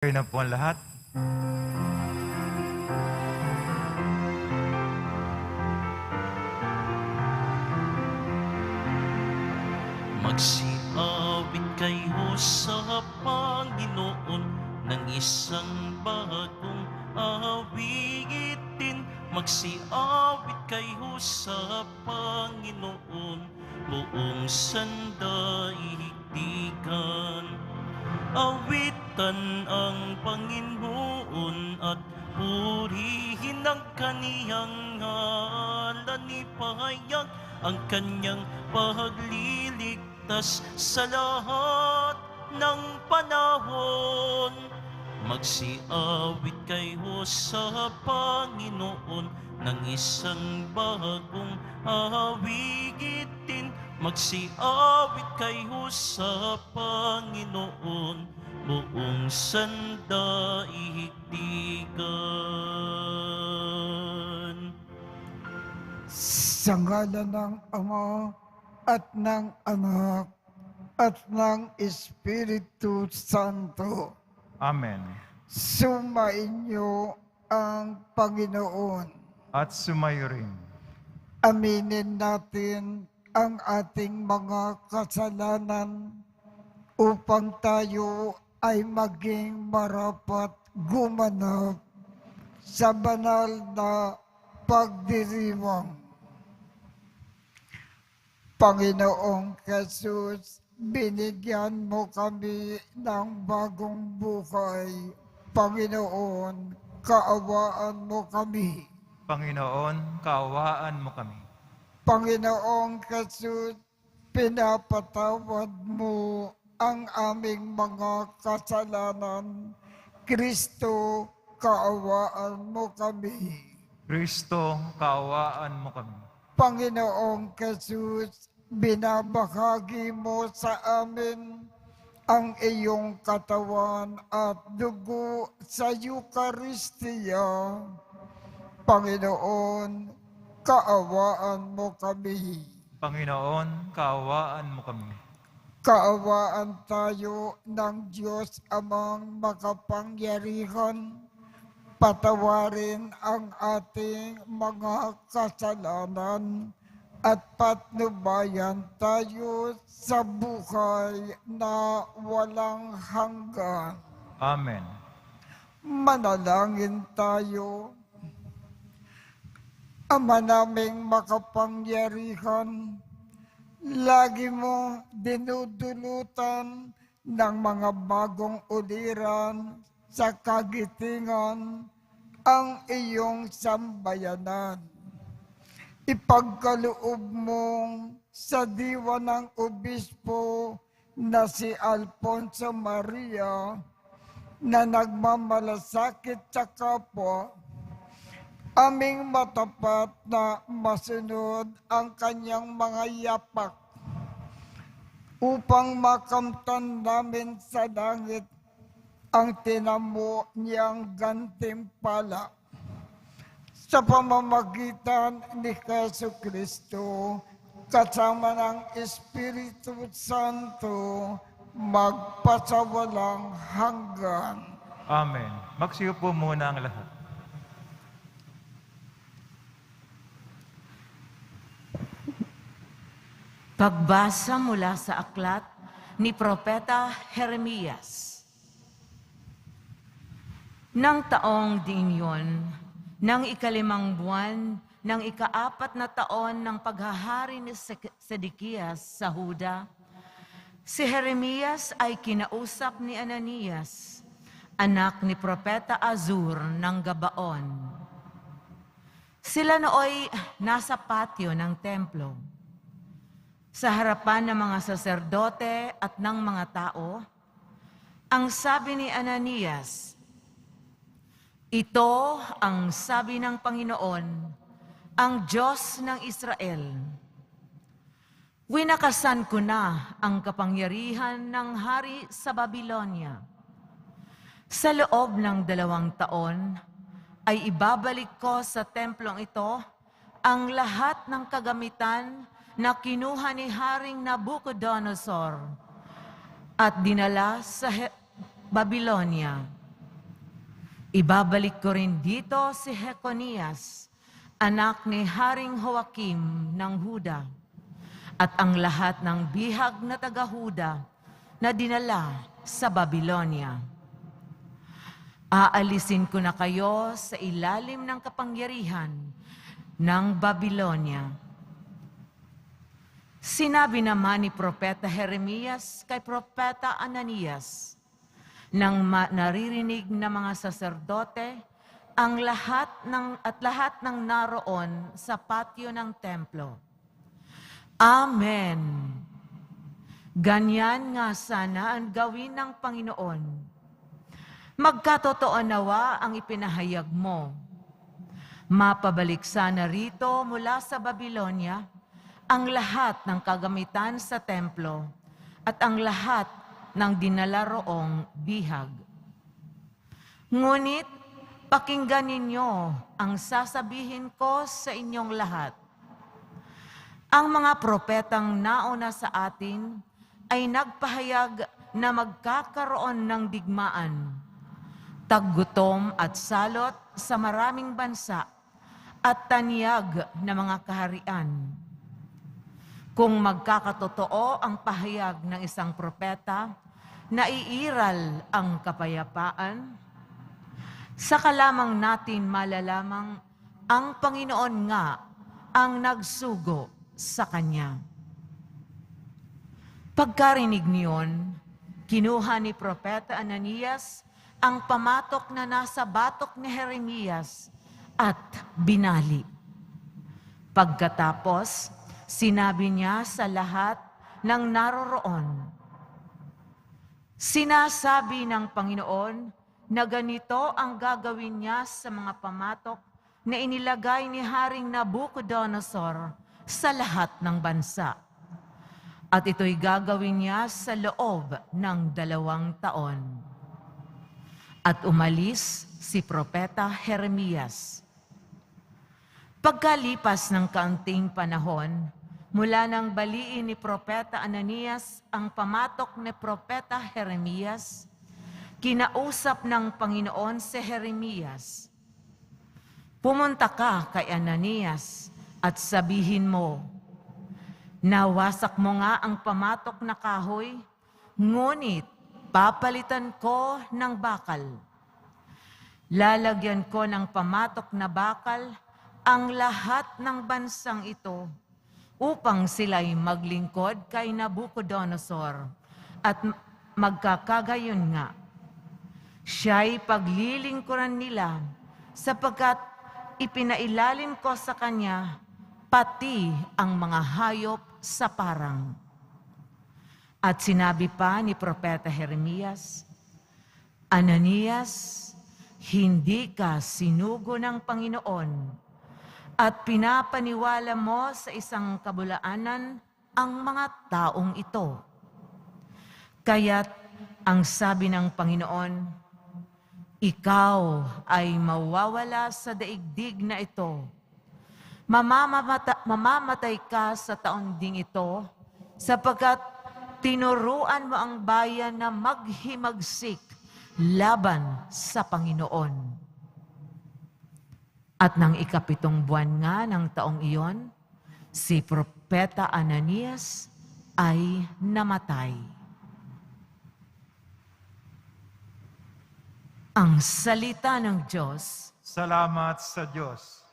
Kayo na po ang lahat. Magsiawit kayo sa Panginoon ng isang bagong awitin. Magsiawit kayo sa Panginoon, buong sandaigdigan. Awitan ang Panginoon at purihin ang kaniyang ngalan. Ipahayag ang kanyang pagliligtas sa lahat ng panahon. Magsiawit kayo sa Panginoon ng isang bagong awitin. Magsiawit kayo sa Panginoon, buong sandaigdigan. Sa ngalan ng Ama at ng Anak at ng Espiritu Santo, Amen. sumainyo ang Panginoon. At sumayo rin. Aminin natin ang ating mga kasalanan upang tayo ay maging marapat gumanap sa banal na pagdiriwang. Panginoong Jesus, binigyan mo kami ng bagong buhay. Panginoon, kaawaan mo kami. Panginoon, kaawaan mo kami. Panginoong Jesus, pinapatawad mo ang aming mga kasalanan. Kristo, kaawaan mo kami. Kristo, kaawaan mo kami. Panginoong Jesus, binabahagi mo sa amin ang iyong katawan at dugo sa Eucharistia. Panginoon, kaawaan mo kami. Panginoon, kaawaan mo kami. Kaawaan tayo ng Diyos Amang makapangyarihan. Patawarin ang ating mga kasalanan at patnubayan tayo sa buhay na walang hanggan. Amen. Manalangin tayo. Ama naming makapangyarihan, lagi mo dinudulutan ng mga bagong uliran sa kagitingan ang iyong sambayanan. Ipagkaloob mo sa diwa ng obispo na si Alfonso Maria na nagmamalasakit sa kapwa, aming matapat na masunod ang kanyang mga yapak upang makamtan namin sa langit ang tinamo niyang gantimpala. Sa pamamagitan ni Jesucristo, kasama ng Espiritu Santo, magpasawalang hanggan. Amen. Magsiyo po muna ang lahat. Pagbasa mula sa aklat ni Propeta Jeremias. Nang taong din yun, nang ikalimang buwan, nang ikaapat na taon ng paghahari ni Sedekias sa Huda, si Jeremias ay kinausap ni Ananias, anak ni Propeta Azur ng Gabaon. Sila nooy nasa patio ng templo. Sa harapan ng mga saserdote at ng mga tao, ang sabi ni Ananias, "Ito ang sabi ng Panginoon, ang Diyos ng Israel. Winakasan ko na ang kapangyarihan ng hari sa Babylonia. Sa loob ng 2 taon, ay ibabalik ko sa templong ito ang lahat ng kagamitan na kinuha ni Haring Nabucodonosor at dinala sa Babylonia. Ibabalik ko rin dito si Jeconias, anak ni Haring Joaquim ng Huda, at ang lahat ng bihag na taga-Huda na dinala sa Babylonia. Aalisin ko na kayo sa ilalim ng kapangyarihan ng Babylonia. Sinabi naman ni Propeta Jeremias kay Propeta Ananias, nang naririnig ng mga saserdote ang lahat ng naroon sa patio ng templo. Amen. Ganyan nga sana ang gawin ng Panginoon. Magkatotoo nawa ang ipinahayag mo. Mapabalik sana rito mula sa Babylonia ang lahat ng kagamitan sa templo at ang lahat ng dinala roong bihag. Ngunit, pakinggan ninyo ang sasabihin ko sa inyong lahat. Ang mga propetang nauna sa atin ay nagpahayag na magkakaroon ng digmaan, taggutom at salot sa maraming bansa at tanyag na mga kaharian. Kung magkakatotoo ang pahayag ng isang propeta, naiiral ang kapayapaan, saka lamang natin malalamang ang Panginoon nga ang nagsugo sa Kanya. Pagkarinig niyon, kinuha ni Propeta Ananias ang pamatok na nasa batok ni Jeremias at binali. Pagkatapos, sinabi niya sa lahat ng naroroon, sinasabi ng Panginoon na ganito ang gagawin niya sa mga pamatok na inilagay ni Haring Nabucodonosor sa lahat ng bansa. At ito'y gagawin niya sa loob ng 2 taon. At umalis si Propeta Jeremias. Pagkalipas ng kaunting panahon, mula nang baliin ni Propeta Ananias ang pamatok ni Propeta Jeremias, kinausap ng Panginoon si Jeremias, pumunta ka kay Ananias at sabihin mo, nawasak mo nga ang pamatok na kahoy, ngunit papalitan ko ng bakal. Lalagyan ko ng pamatok na bakal ang lahat ng bansang ito upang sila'y maglingkod kay Nabucodonosor at magkakagayon nga. Siya'y paglilingkuran nila sapagkat ipinailalim ko sa kanya pati ang mga hayop sa parang. At sinabi pa ni Propeta Jeremias, Ananias, hindi ka sinugo ng Panginoon at pinapaniwala mo sa isang kabulaanan ang mga taong ito. Kaya't ang sabi ng Panginoon, ikaw ay mawawala sa daigdig na ito. Mamamatay ka sa taon ding ito sapagkat tinuruan mo ang bayan na maghimagsik laban sa Panginoon. At nang 7 buwan nga ng taong iyon, si Propeta Ananias ay namatay. Ang salita ng Diyos. Salamat sa Diyos.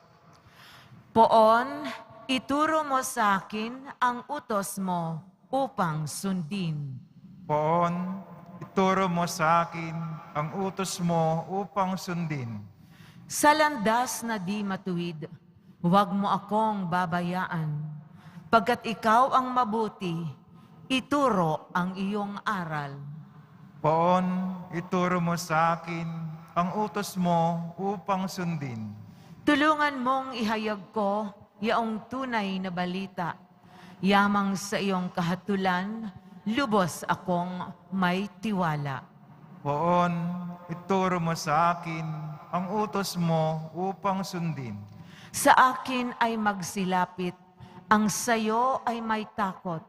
Poon, ituro mo sa akin ang utos mo upang sundin. Poon, ituro mo sa akin ang utos mo upang sundin. Sa landas na di matuwid, huwag mo akong babayaan. Pagkat ikaw ang mabuti, ituro ang iyong aral. Poon, ituro mo sa akin ang utos mo upang sundin. Tulungan mong ihayag ko yaong tunay na balita. Yamang sa iyong kahatulan, lubos akong may tiwala. Poon, ituro mo sa akin ang utos mo upang sundin. Sa akin ay magsilapit, ang sayo ay may takot.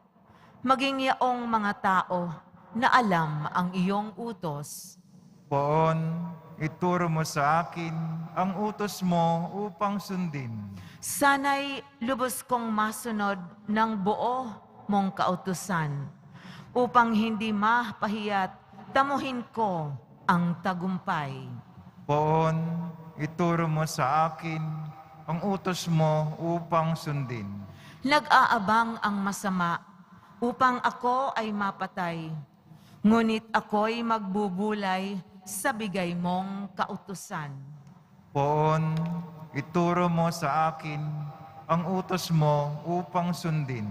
Maging yaong mga tao na alam ang iyong utos. Poon, ituro mo sa akin ang utos mo upang sundin. Sana'y lubos kong masunod ng buo mong kautusan, upang hindi mapahiya't tamuhin ko ang tagumpay. Poon, ituro mo sa akin ang utos mo upang sundin. Nag-aabang ang masama upang ako ay mapatay, ngunit ako'y magbubulay sa bigay mong kautusan. Poon, ituro mo sa akin ang utos mo upang sundin.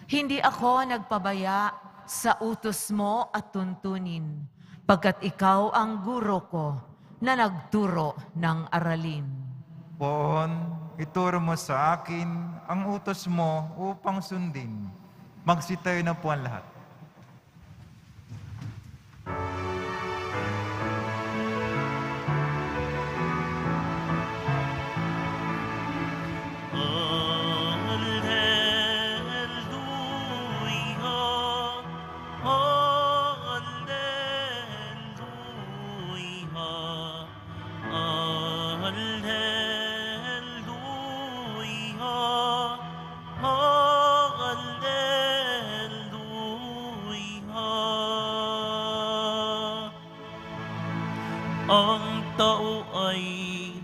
Hindi ako nagpabaya sa utos mo at tuntunin, pagkat ikaw ang guro ko na nagturo ng aralin. Poon, ituro mo sa akin ang utos mo upang sundin. Magsitayo na po ang lahat. Ang tao ay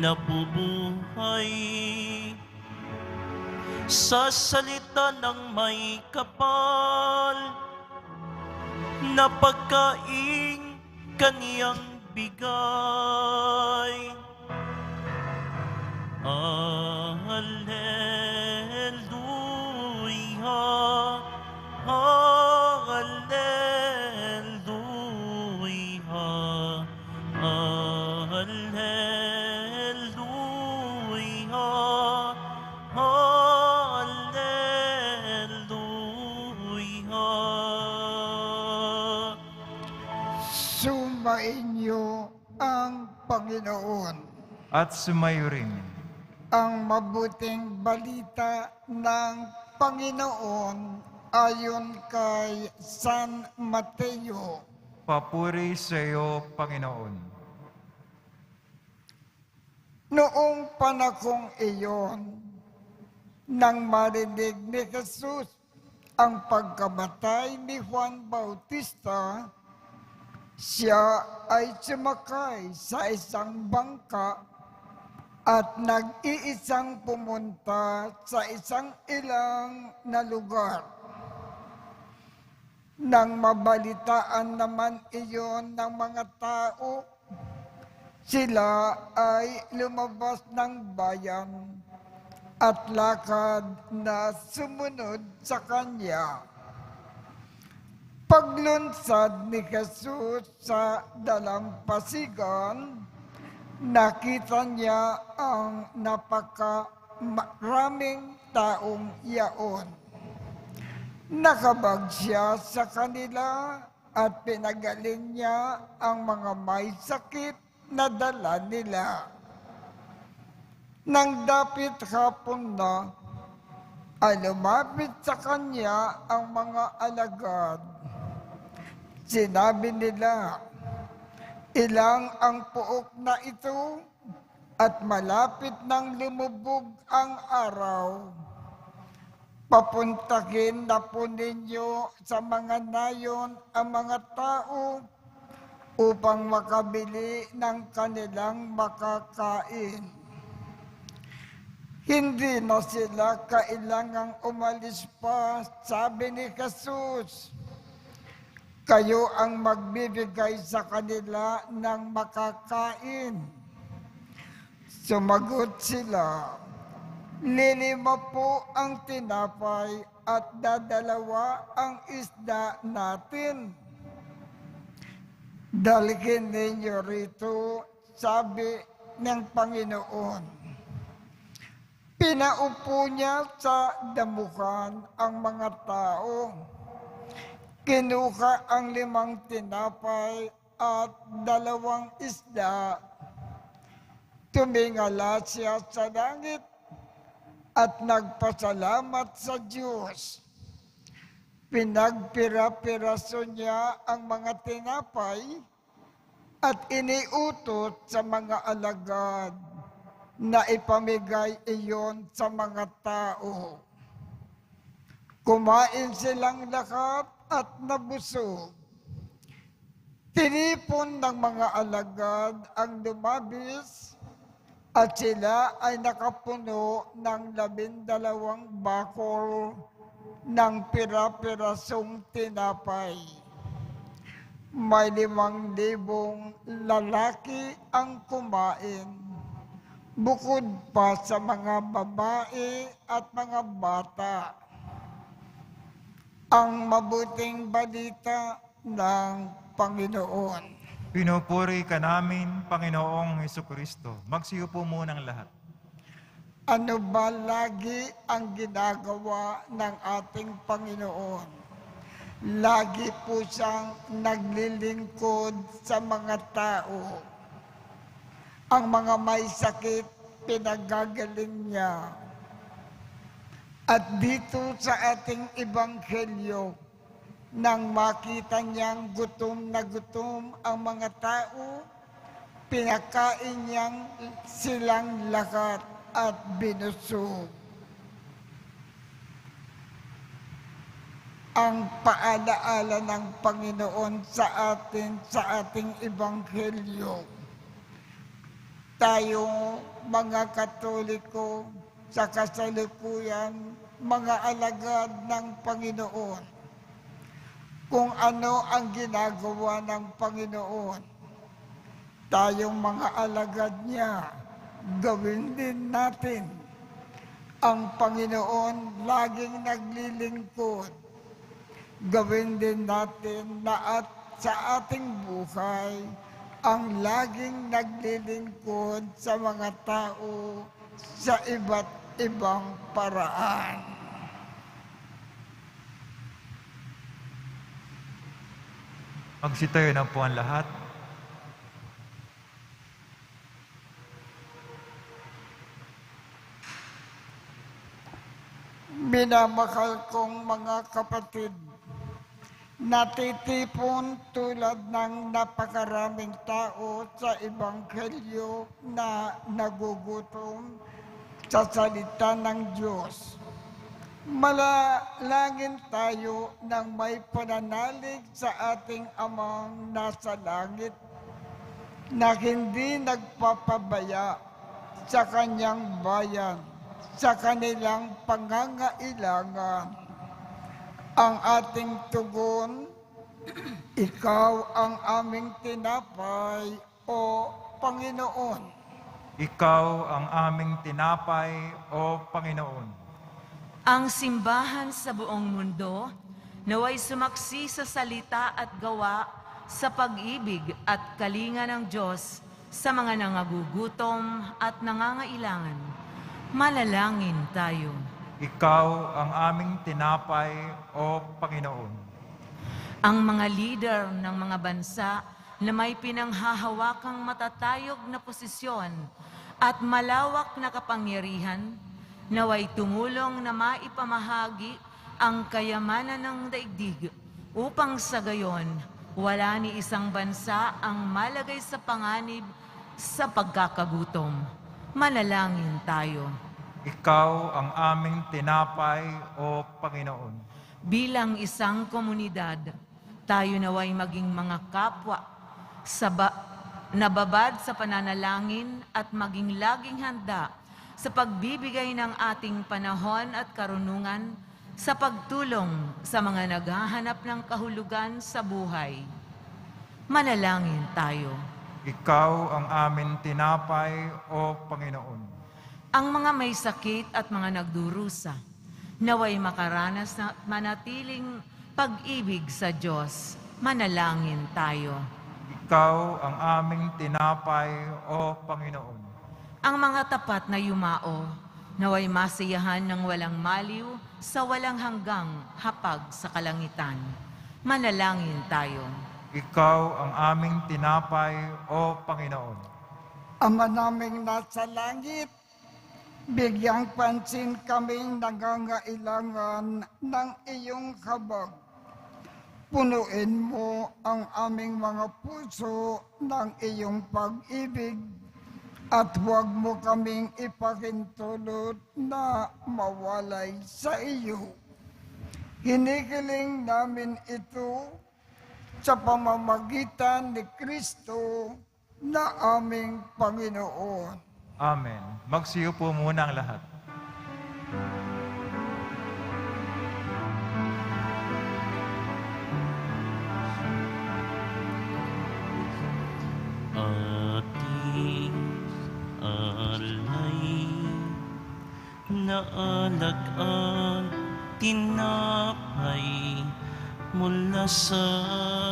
nabubuhay sa salita ng may kapal na pagkaing kaniyang bigay. Alleluia, Alleluia, Alleluia, Alleluia. Sumainyo ang Panginoon. At sumayo rin. Ang mabuting balita ng Panginoon ayon kay San Mateo. Papuri sa iyo, Panginoon. Noong panahong iyon, nang marinig ni Jesus ang pagkamatay ni Juan Bautista, siya ay sumakay sa isang bangka at nag-iisang pumunta sa isang ilang na lugar. Nang mabalitaan naman iyon ng mga tao, sila ay lumabas ng bayan at lakad na sumunod sa kanya. Paglunsad ni Jesus sa dalampasigan, nakita niya ang napakaraming taong yaon. Nakabag siya sa kanila at pinagaling niya ang mga may sakit na dala nila. Nang dapit hapon na, ay lumapit sa kanya ang mga alagad. Sinabi nila, ilang ang puok na ito at malapit nang lumubog ang araw. Papuntahin na po ninyo sa mga nayon ang mga tao upang makabili ng kanilang makakain. Hindi na sila kailangang umalis pa, sabi ni Jesus. Kayo ang magbibigay sa kanila ng makakain. Sumagot sila, 5 po ang tinapay at 2 ang isda natin. Dalhin ninyo rito, sabi ng Panginoon. Pinaupo niya sa damuhan ang mga tao. Kinuha ang 5 tinapay at 2 isda. Tumingala siya sa langit at nagpasalamat sa Diyos. Pinagpira-piraso niya ang mga tinapay at iniutot sa mga alagad na ipamigay iyon sa mga tao. Kumain silang lahat at nabusog. Tinipon ng mga alagad ang lumabis at sila ay nakapuno ng 12 bakol ng pira-pirasong tinapay. May 5,000 lalaki ang kumain, bukod pa sa mga babae at mga bata. Ang mabuting balita ng Panginoon. Pinupuri ka namin, Panginoong Hesukristo. Magsiupo munang lahat. Ano ba lagi ang ginagawa ng ating Panginoon? Lagi po siyang naglilingkod sa mga tao. Ang mga may sakit, pinagagaling niya. At dito sa ating ebanghelyo, nang makita niyang gutom na gutom ang mga tao, pinakain niyang silang lahat at binusog. Ang paalaala ng Panginoon sa atin, sa ating ebanghelyo. Tayo, mga Katoliko, sa kasalukuyan, mga alagad ng Panginoon, kung ano ang ginagawa ng Panginoon, tayong mga alagad niya, gawin din natin. Ang Panginoon laging naglilingkod. Gawin din natin na at sa ating buhay, ang laging naglilingkod sa mga tao sa iba't ibang paraan. Magsitayo na po ang lahat. Minamahal kong mga kapatid, natitipon tulad ng napakaraming tao sa ebanghelyo na nagugutom sa salita ng Diyos. Malalangin tayo ng may pananalig sa ating Amang nasa langit na hindi nagpapabaya sa kanyang bayan, sa kanilang pangangailangan. Ang ating tugon, ikaw ang aming tinapay, o Panginoon. Ikaw ang aming tinapay, o Panginoon. Ang simbahan sa buong mundo naway sumaksi sa salita at gawa sa pag-ibig at kalinga ng Diyos sa mga nangagugutom at nangangailangan. Manalangin tayo. Ikaw ang aming tinapay, o Panginoon. Ang mga leader ng mga bansa na may pinanghahawakang matatayog na posisyon at malawak na kapangyarihan, naway tumulong na maipamahagi ang kayamanan ng daigdig upang sa gayon wala ni isang bansa ang malagay sa panganib sa pagkakagutom. Manalangin tayo. Ikaw ang aming tinapay, o Panginoon. Bilang isang komunidad, tayo naway maging mga kapwa nababad sa pananalangin at maging laging handa sa pagbibigay ng ating panahon at karunungan sa pagtulong sa mga naghahanap ng kahulugan sa buhay. Manalangin tayo. Ikaw ang aming tinapay, o Panginoon. Ang mga may sakit at mga nagdurusa, naway makaranas na manatiling pag-ibig sa Diyos. Manalangin tayo. Ikaw ang aming tinapay, o Panginoon. Ang mga tapat na yumao, naway masiyahan ng walang maliw sa walang hanggang hapag sa kalangitan. Manalangin tayo. Ikaw ang aming tinapay, o Panginoon. Ama naming nasa langit, bigyang pansin kaming nangangailangan ng iyong habag. Punuin mo ang aming mga puso ng iyong pag-ibig at huwag mo kaming ipakintulot na mawalay sa iyo. Hinihiling namin ito sa pamamagitan ni Kristo na aming Panginoon. Amen. Magsiyo po muna ang lahat. Ating alay na alak at tinapay mula sa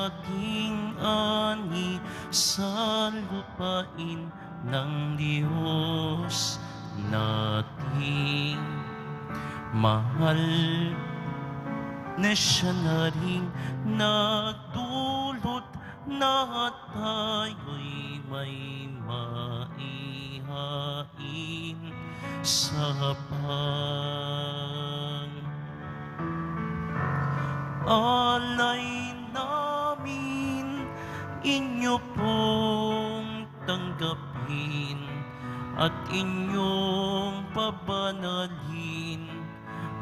ating ani sa lupain ng Diyos nating mahal na siya na rin nagdulot na tayo'y may maihain sa alay namin, inyo pong tanggapin at inyong pabanalhin,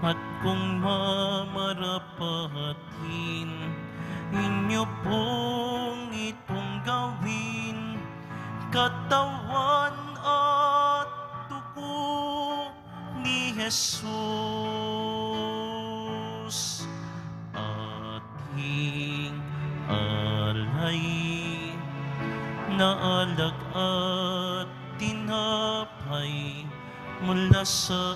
at kung mamarapatin, inyo pong itong gawin, katawan at dugo ni Jesus. Ating alay na alak at tinapay mula sa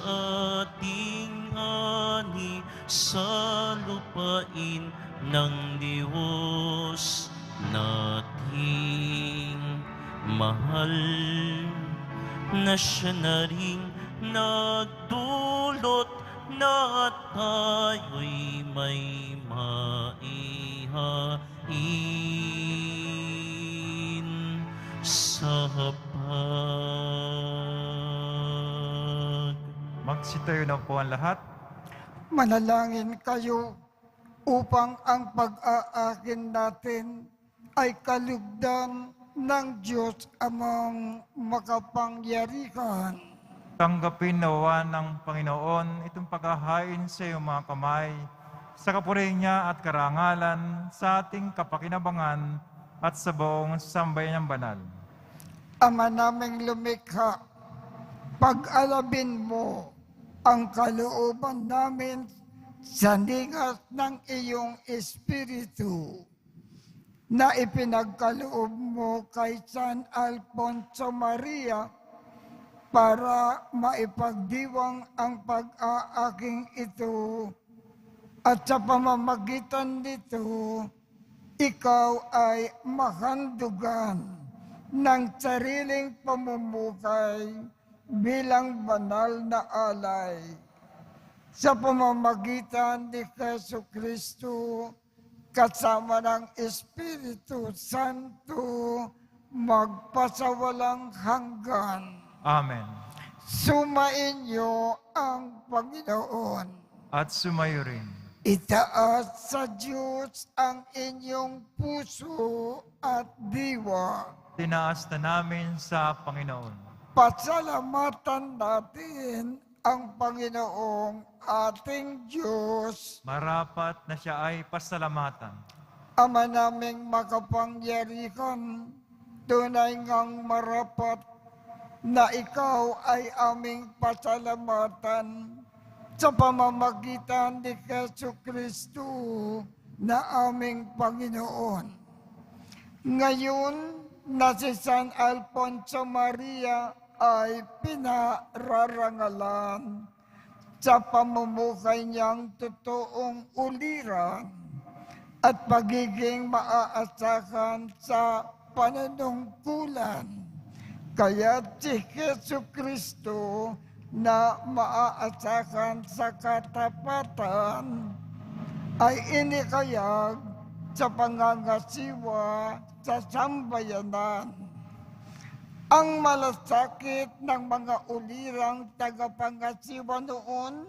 ating ani sa lupain ng Diyos nating mahal na siya na rin nagdulot na tayo'y may maihain sa Magsitayo na po ang lahat. Manalangin kayo upang ang pag-aakin natin ay kalugdan ng Diyos amang makapangyarihan. Tanggapin nawa ng Panginoon itong paghahain sa iyong mga kamay, sa kapurihan niya at karangalan, sa ating kapakinabangan at sa buong sambayan ng banal. Ama naming lumikha, pag-alabin mo ang kalooban namin sa ligas ng iyong Espiritu na ipinagkaloob mo kay San Alfonso Maria para maipagdiwang ang pag-aaking ito, at sa pamamagitan nito, ikaw ay mahandugan ng sariling pamumukay bilang banal na alay. Sa pamamagitan ni Jesucristo, kasama ng Espiritu Santo, magpasawalang hanggan. Amen. Sumainyo ang Panginoon. At sumayo rin. Itaas sa Diyos ang inyong puso at diwa. Tinaas na namin sa Panginoon. Pasalamatan natin ang Panginoong ating Diyos. Marapat na siya ay pasalamatan. Ama naming makapangyarihan, tunay ngang marapat na ikaw ay aming pasalamatan sa pamamagitan ni Jesucristo na aming Panginoon. Ngayon na si San Alfonso Maria ay pinararangalan sa pamumukay niyang totoong uliran at pagiging maaasahan sa pananungkulan. Kaya si Jesucristo na maaasahan sa katapatan ay inikayag sa pangangasiwa sa sambayanan. Ang malasakit ng mga ulirang tagapangasiwa noon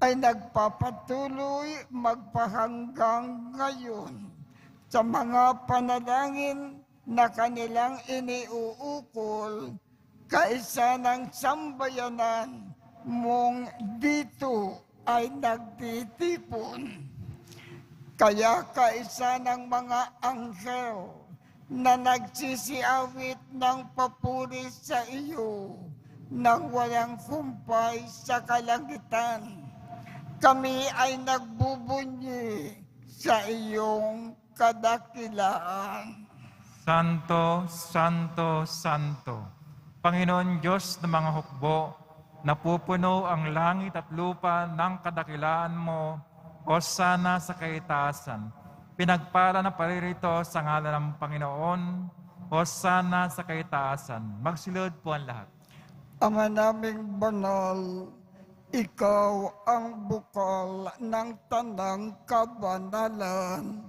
ay nagpapatuloy magpahanggang ngayon sa mga panalangin na kanilang iniuukol kaisa ng sambayanan mong dito ay nagtitipon. Kaya kaisa ng mga anghel na nagsisiawit ng papuri sa iyo nang walang kumpay sa kalangitan, kami ay nagbubunyi sa iyong kadakilaan. Santo, Santo, Santo, Panginoon Diyos ng mga hukbo, napupuno ang langit at lupa ng kadakilaan mo, Hosana sa kaitaasan. Pinagpala na paririto sa ngalan ng Panginoon, Hosana sa kaitaasan. Magsilod po ang lahat. Ama naming banal, ikaw ang bukal ng tanang kabanalan.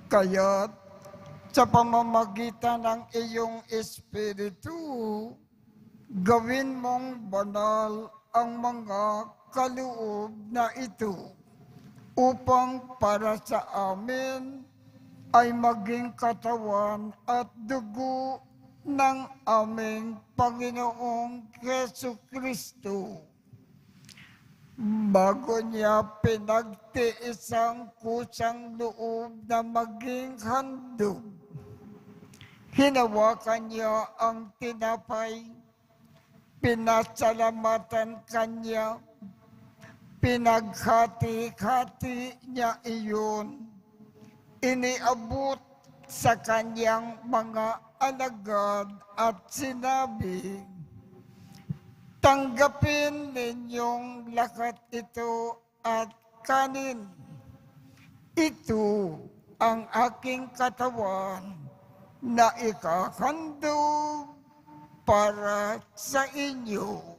Kaya't sa pamamagitan ng iyong Espiritu, gawin mong banal ang mga kaloob na ito upang para sa amin ay maging katawan at dugo ng aming Panginoong Jesucristo. Bago niya pinagtiis ang kusang loob na maging handog, hinawakan niya ang tinapay, pinasalamatan kanya, pinaghati-hati niya iyon, iniabot sa kanyang mga alagad at sinabi, tanggapin ninyong lahat ito at kanin. Ito ang aking katawan na ikahandog para sa inyo.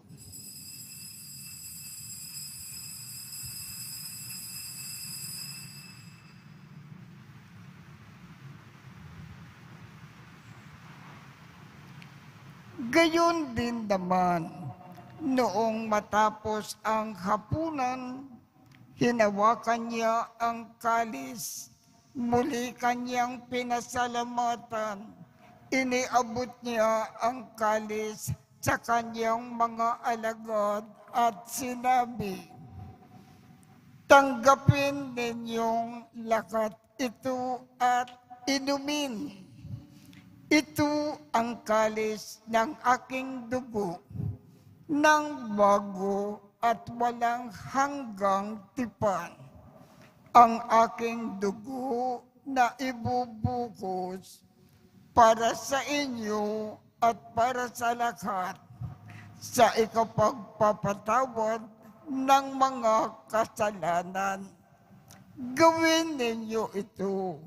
Gayon din naman, noong matapos ang hapunan, hinawakan niya ang kalis, muli kanyang pinasalamatan, iniabot niya ang kalis sa kanyang mga alagad at sinabi, tanggapin ninyong lahat ito at inumin. Ito ang kalis ng aking dugo, ng bago at walang hanggang tipan. Ang aking dugo na ibubukos para sa inyo at para sa lahat sa ikapagpapatawad ng mga kasalanan. Gawin ninyo ito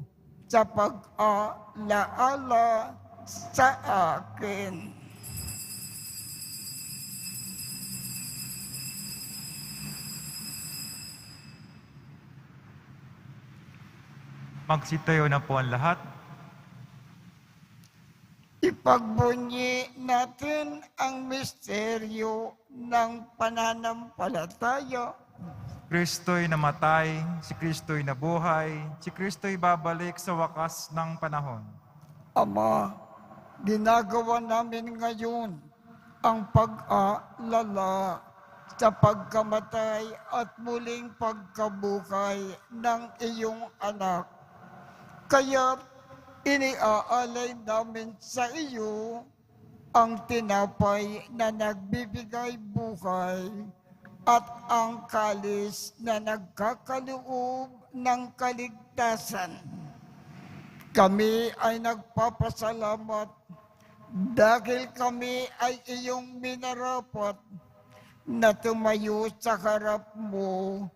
sa pag-alaala sa akin. Magsitayo na po ang lahat. Ipagbunyi natin ang misteryo ng pananampalataya. Kristo'y namatay, si Kristo'y nabuhay, si Kristo'y babalik sa wakas ng panahon. Ama, ginagawa namin ngayon ang pag-aalala sa pagkamatay at muling pagkabuhay ng iyong anak. Kaya iniaalay namin sa iyo ang tinapay na nagbibigay buhay at ang kalis na nagkakaloob ng kaligtasan. Kami ay nagpapasalamat dahil kami ay iyong minarapat na tumayo sa harap mo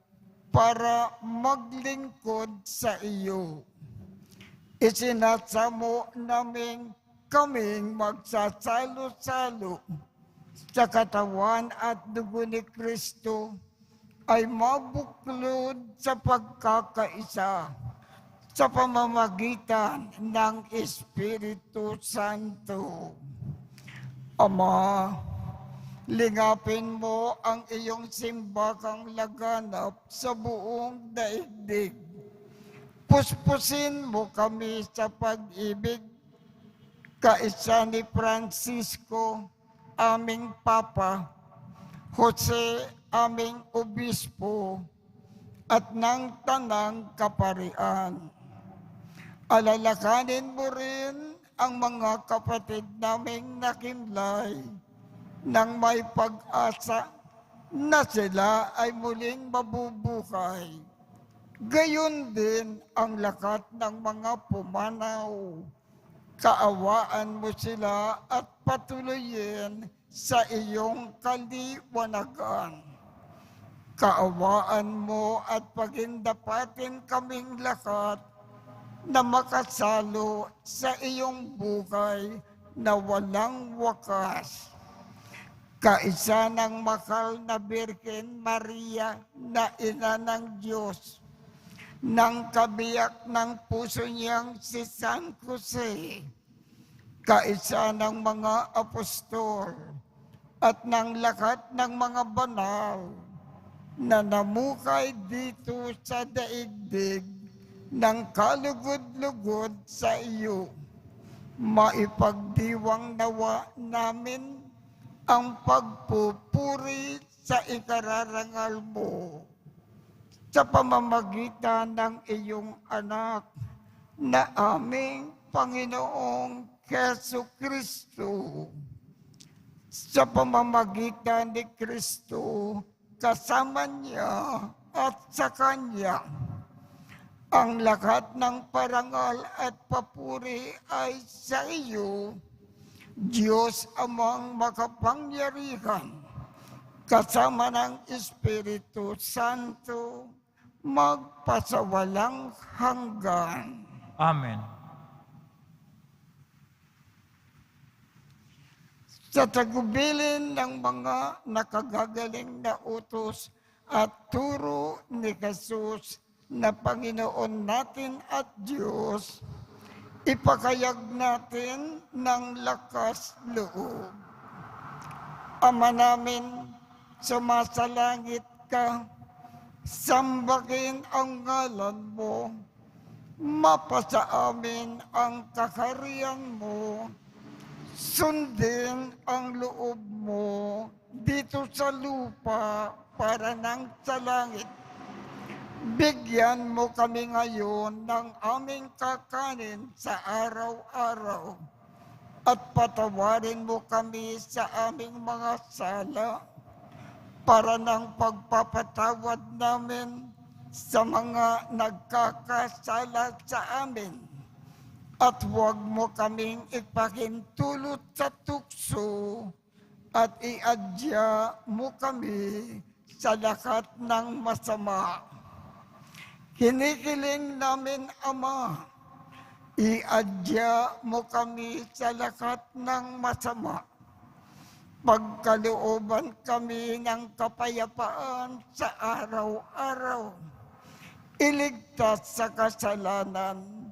para maglingkod sa iyo. Isinasamo namin kaming magsasalo-salo sa katawan at dugo ni Kristo ay mabuklod sa pagkakaisa sa pamamagitan ng Espiritu Santo. Ama, Lingapin mo ang iyong simbakang laganap sa buong daigdig. Puspusin mo kami sa pag-ibig, kaisa ni Francisco, aming Papa, Jose, aming Obispo, at ng Tanang Kaparian. Alalakanin mo rin ang mga kapatid naming nakimlay nang may pag-asa na sila ay muling mabubuhay. Gayon din ang lakat ng mga pumanaw. Kaawaan mo sila at patuloyin sa iyong kaliwanagan. Kaawaan mo at pagindapatin kaming lahat na makasalo sa iyong buhay na walang wakas. Kaisa ng mahal na Birhen Maria na ina ng Diyos, ng kabiyak ng puso niyang si San Jose, kaisa ng mga apostol, at ng lahat ng mga banal na namukay dito sa daigdig ng kalugod-lugod sa iyo. Maipagdiwang nawa namin ang pagpupuri sa ikararangal mo sa pamamagitan ng iyong anak na aming Panginoong Hesu Kristo. Sa pamamagitan ni Kristo, kasama niya at sa Kanya, ang lahat ng parangal at papuri ay sa iyo, Diyos amang makapangyarihan, kasama ng Espiritu Santo, magpasawalang hanggan. Amen. Sa tagubilin ng mga nakagagaling na utos at turo ni Jesus na Panginoon natin at Diyos, ipakayag natin ng lakas loob. Ama namin, sumasalangit ka, sambahin ang ngalan mo, mapasa amin ang kaharian mo, sundin ang loob mo dito sa lupa para nang sa langit. Bigyan mo kami ngayon ng aming kakanin sa araw-araw at patawarin mo kami sa aming mga sala para ng pagpapatawad namin sa mga nagkakasala sa amin. At huwag mo kaming ipahintulot sa tukso at iadya mo kami sa lahat ng masama. Hinihiling namin, Ama, iadya mo kami sa lahat ng masama. Pagkalooban kami ng kapayapaan sa araw-araw. Iligtas sa kasalanan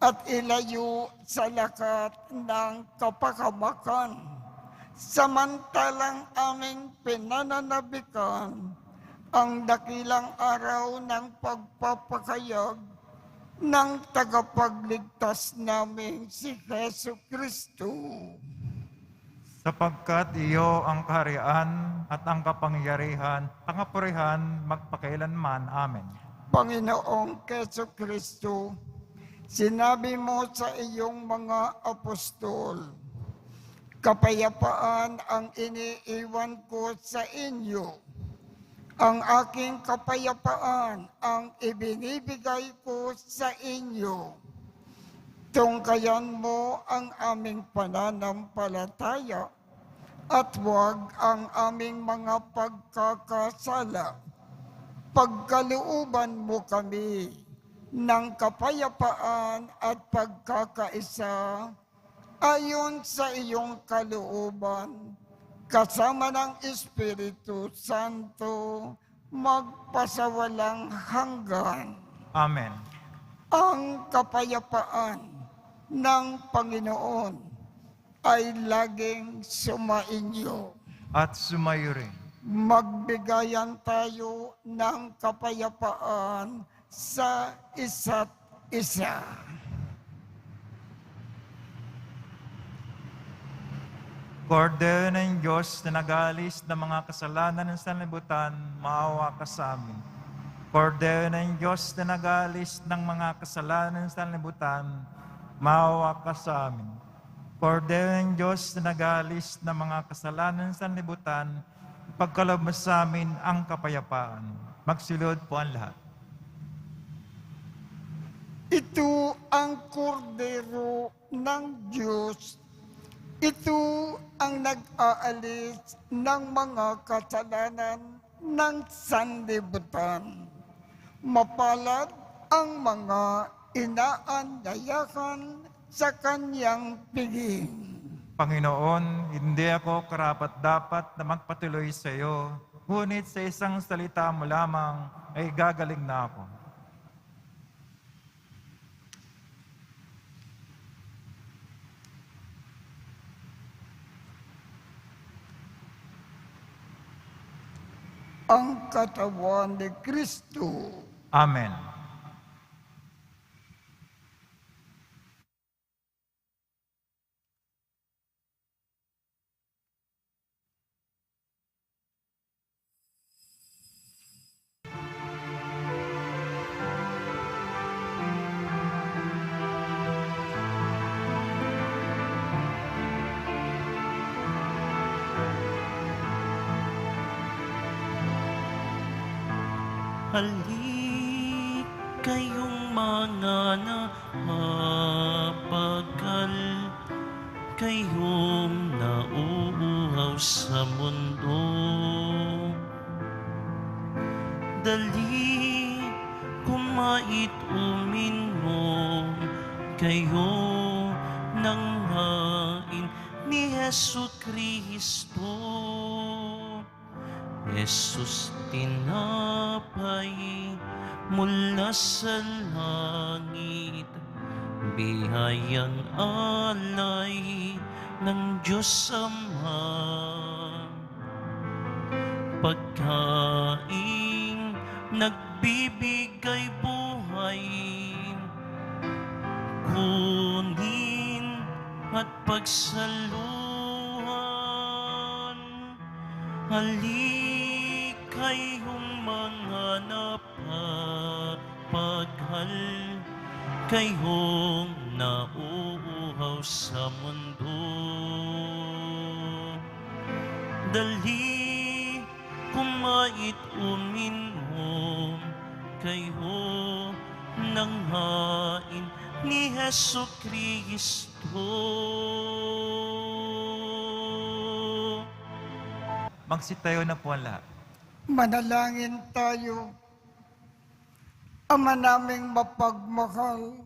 at ilayo sa lahat ng kapahamakan. Samantalang aming pinananabikan ang dakilang araw ng pagpapakayag ng tagapagligtas namin si Hesu Kristo. Sapagkat iyo ang kaharian at ang kapangyarihan, ang kapurihan magpakailanman. Amen. Panginoong Hesu Kristo, sinabi mo sa iyong mga apostol, kapayapaan ang iniiwan ko sa inyo. Ang aking kapayapaan ang ibinibigay ko sa inyo. Tungkayan mo ang aming pananampalataya at huwag ang aming mga pagkakasala. Pagkalooban mo kami ng kapayapaan at pagkakaisa ayon sa iyong kalooban, kasama ng Espiritu Santo, magpasawalang hanggan. Amen. Ang kapayapaan ng Panginoon ay laging sumainyo. at sumayo rin. Magbigayan tayo ng kapayapaan sa isa't isa. Kordero ng Diyos na nag-aalis ng mga kasalanan ng sanlibutan, maawa ka sa amin. Kordero ng Diyos na nag-aalis ng mga kasalanan ng sanlibutan, maawa ka sa amin. Kordero ng Diyos na nag-aalis ng mga kasalanan ng sanlibutan, ipagkaloob mo sa amin ang kapayapaan. Magsilod po ang lahat. Ito ang kordero ng Diyos. Ito ang nag-aalis ng mga kasalanan ng sanlibutan. Mapalad ang mga inaanyayahan sa kanyang piging. Panginoon, hindi ako karapat-dapat na magpatuloy sa iyo, ngunit sa isang salita mo lamang ay gagaling na ako. Ang katawan ni Kristo. Amen. Halik kayong mga napapagal, kayong nauuhaw sa mundo. Dali, kumait uminom, kayo ng hain ni Hesu Kristo. Jesus, tinapay mula sa langit, bihayang alay ng Diyos Ama. Pagkaing nagbibigay buhay, kunin at pagsaluhan. Halik kayong mga napapaghal, kayong nauuhaw sa mundo. Dali, kumait uminom, kayo ng hain ni Hesu Kristo. Magsitayo na po ang lahat. Manalangin tayo. Ama naming mapagmahal,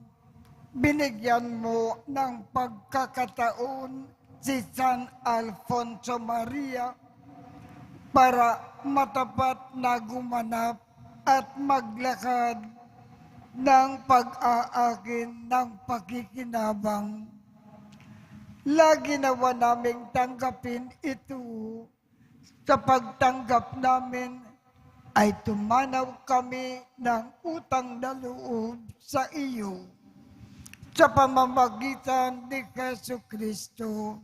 binigyan mo ng pagkakataon si San Alfonso Maria para matapat na gumanap at maglakad ng pag-aakin ng pakikinabang. Lagi nawa naming tanggapin ito. Sa pagtanggap namin ay tumanaw kami ng utang na loob sa iyo. Sa pamamagitan ni Jesu Kristo,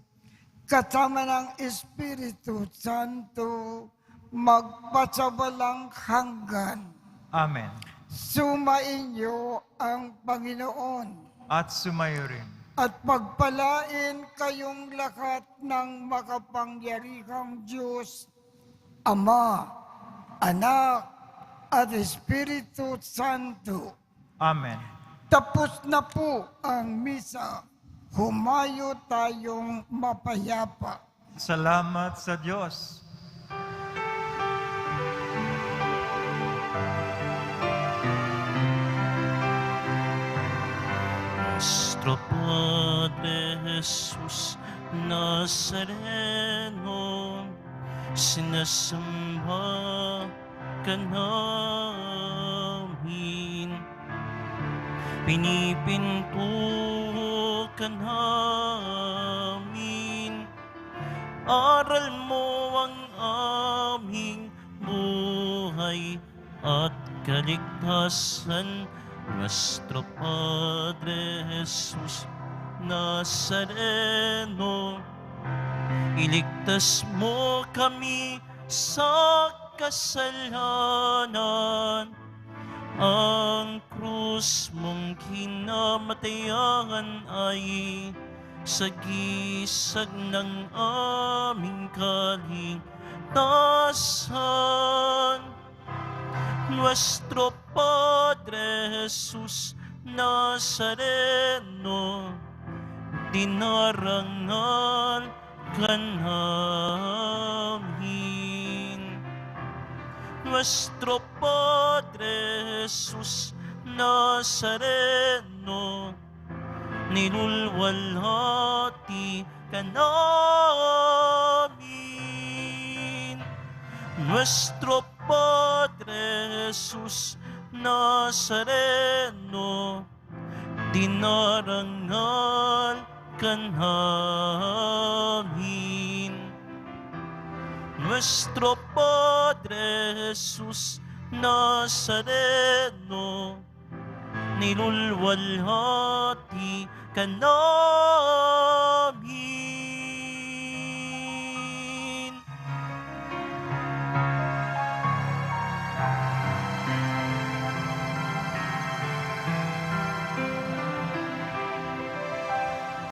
kasama ng Espiritu Santo, magpasawalang hanggan. Amen. Sumainyo ang Panginoon. At sumayo rin. At pagpalain kayong lahat ng makapangyarihang Diyos, Ama, Anak, at Espiritu Santo. Amen. Tapos na po ang misa. Humayo tayong mapayapa. Salamat sa Diyos. Nuestro Padre Jesus Nazareno, sinasamba ka namin, pinipinto ka namin, aral mo ang aming buhay at kaligtasan. Nuestro Padre Jesus Nazareno, iligtas mo kami sa kasalanan. Ang krus mong kinamatayan ay sagisag ng aming kaligtasan. Nuestro Padre Jesus Nazareno, dinarangal ka namin. Nuestro Padre Jesus Nazareno, nilulwalhati ka namin. Nuestro Padre Jesus Nazareno, dinarangal ka namin. Nuestro Padre Jesus Nazareno, nilulwalhati ka namin.